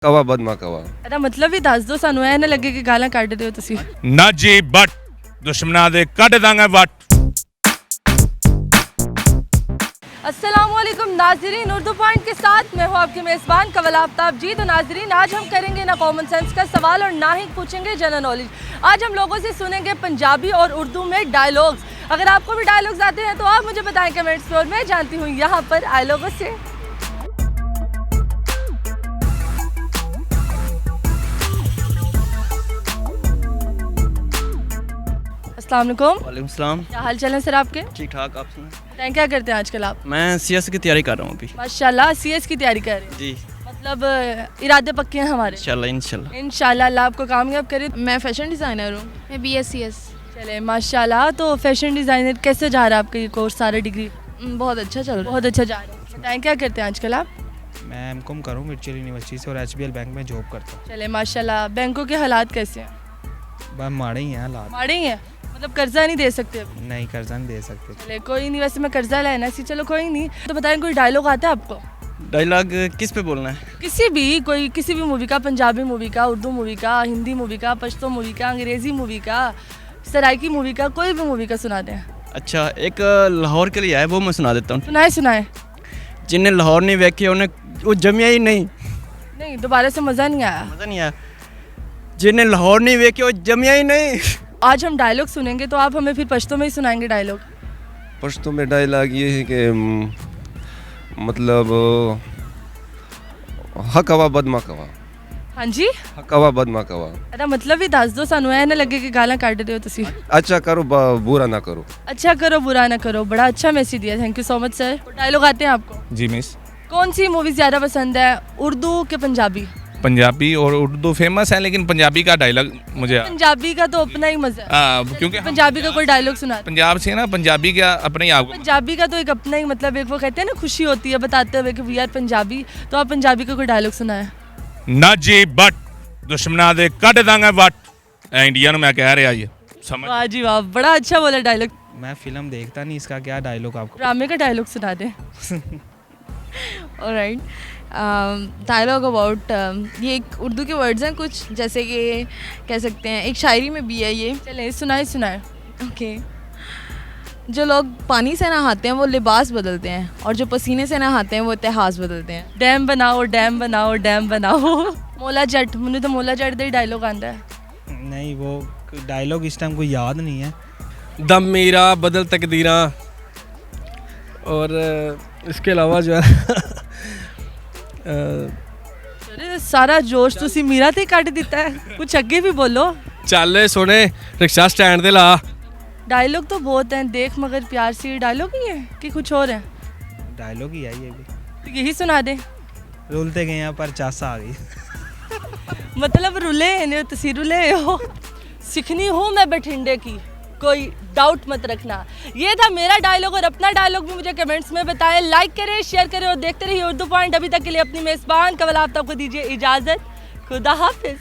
कवा बदमा कवा ਇਹਦਾ ਮਤਲਬ ਵੀ ਦੱਸ ਦਿਓ ਸਾਨੂੰ, ਐ ਨਾ ਲੱਗੇ ਕਿ ਗਾਲਾਂ ਕੱਢਦੇ ਹੋ ਤੁਸੀਂ। ना जी बट दुश्मना दे कट दांगे वट। अस्सलाम वालेकुम नाजरीन, उर्दू पॉइंट के साथ मैं हूँ आपकी मेज़बान कवल आफ्ताब जी। तो नाजरीन, आज हम करेंगे ना कॉमन सेंस का सवाल और ना ही पूछेंगे जनरल नॉलेज। आज हम लोगों से सुनेंगे पंजाबी और उर्दू में डायलॉग्स। अगर आपको भी डायलॉग्स आते हैं तो आप मुझे बताएं कमेंट्स में और मैं जानती हूँ यहाँ पर आई लोगों से। अस्सलाम वालेकुम। वालेकुम सलाम। क्या हाल चाल है सर आपके? ठीक ठाक, आप सुनाएं? बताएं क्या करते हैं आजकल आप? मैं सीएस की तैयारी कर रहा हूँ अभी। माशाल्लाह सीएस की तैयारी कर रहे हैं, जी मतलब इरादे पक्के हैं हमारे। इंशाल्लाह इंशाल्लाह। इंशाल्लाह अल्लाह आपको कामयाब करे। मैं फैशन डिज़ाइनर हूँ, मैं BScs। चले माशाल्लाह। तो फैशन डिज़ाइनर कैसे जा रहा है आपका ये कोर्स, सारा डिग्री? बहुत अच्छा चल रहा बहुत अच्छा जा रहा है। बताएं क्या करते हैं आजकल आप? मैं एमकॉम कर रहा हूँ मिर्चल यूनिवर्सिटी से और HBL बैंक में जॉब करता हूँ। चले माशाल्लाह। बैंकों के हालात कैसे हैं? बस माड़े ही हैं हालात, माड़े ही हैं, मतलब कर्जा नहीं दे सकते अभी? नहीं कर्जा नहीं दे सकते। चले कोई नहीं, वैसे मैं कर्जा लेना सी, चलो कोई नहीं। तो बताएं कोई डायलॉग आता है आपको? डायलॉग किस पे बोलना है? किसी भी, कोई किसी भी मूवी का, पंजाबी मूवी का, उर्दू मूवी का, हिंदी मूवी का, पश्तो मूवी का, अंग्रेज़ी मूवी का, सराइकी मूवी का, कोई भी मूवी का सुना दें। अच्छा, एक लाहौर के लिए है, वो मैं सुना देता हूँ। सुनाए सुनाए। जिन्हें लाहौर नहीं वेखे उन्हें वो जमिया ही नहीं। नहीं, दोबारा से मज़ा नहीं आया। मज़ा नहीं आया। जिन्हें लाहौर नहीं वेखे वो जमिया ही नहीं। आज हम डायलॉग सुनेंगे तो आप हमें फिर पश्तो में ही सुनाएंगे डायलॉग। पश्तो में डायलॉग ये है कि मतलब हकवा बदमा कवा। हाँ जी, हकवा बदमा कवा। ਇਹਦਾ ਮਤਲਬ ਵੀ ਦੱਸ ਦਿਓ ਸਾਨੂੰ, ਐ ਨਾ ਲੱਗੇ ਕਿ ਗਾਲਾਂ ਕੱਢਦੇ ਹੋ ਤੁਸੀਂ। अच्छा करो बुरा ना करो। अच्छा करो बुरा ना करो, बड़ा अच्छा मैसेज दिया, thank you so much sir. Dialogue आते हैं आपको? जी मिस। कौन सी मूवी ज़्यादा पसंद है, उर्दू के पंजाबी? पंजाबी और उर्दू फेमस है, लेकिन पंजाबी का डायलॉग मुझे पंजाबी का तो अपना ही मज़ा है। क्योंकि हम पंजाबी का कोई डायलॉग सुना। पंजाब से ना, पंजाबी का अपने ही आपको पंजाबी का तो एक अपना ही, मतलब एक वो कहते हैं ना खुशी होती है बताते हुए कि वी आर पंजाबी। तो आप पंजाबी का कोई डायलॉग सुनाए। ना जी बट दुश्मना दे कट दांगे वट। इंडिया में मैं कह रहा ये समझ। वाह जी वाह, बड़ा अच्छा बोला डायलॉग। मैं फिल्म देखता नहीं, इसका क्या डायलॉग आपको? ड्रामे का डायलॉग सुना दें। ऑलराइट, डायलॉग अबाउट ये एक उर्दू के वर्ड्स हैं कुछ, जैसे कि कह सकते हैं एक शायरी में भी है ये। चले सुनाए सुनाए। ओके, जो लोग पानी से नहाते हैं वो लिबास बदलते हैं, और जो पसीने से नहाते हैं वो इतिहास बदलते हैं। डैम बनाओ डैम बनाओ डैम बनाओ। मोला जट, मुझे तो मोला जट का ही डायलॉग आता है। नहीं, वो डायलॉग इस टाइम कोई याद नहीं है। दम मीरा बदल तकदीरा। और इसके अलावा जो है अरे सारा जोश तुसी मीरा ते कट दिता है, कुछ अगे भी बोलो। चल सोने रिक्शा स्टैंड ते ला। डायलॉग तो बहुत हैं, देख मगर प्यार से, डायलॉग ही है कि कुछ और है? डायलॉग ही है ये भी। तो यही सुना दे। रुलते गए हैं पर चासा आ गई। मतलब रुले ने तुसी रुले हो। सीखनी हूँ मैं बठिंडे की, कोई डाउट मत रखना। ये था मेरा डायलॉग, और अपना डायलॉग भी मुझे कमेंट्स में बताएं। लाइक करें, शेयर करें और देखते रहिए उर्दू पॉइंट। अभी तक के लिए अपनी मेज़बान कवल आफ्ताब को दीजिए इजाज़त। खुदा हाफिज़।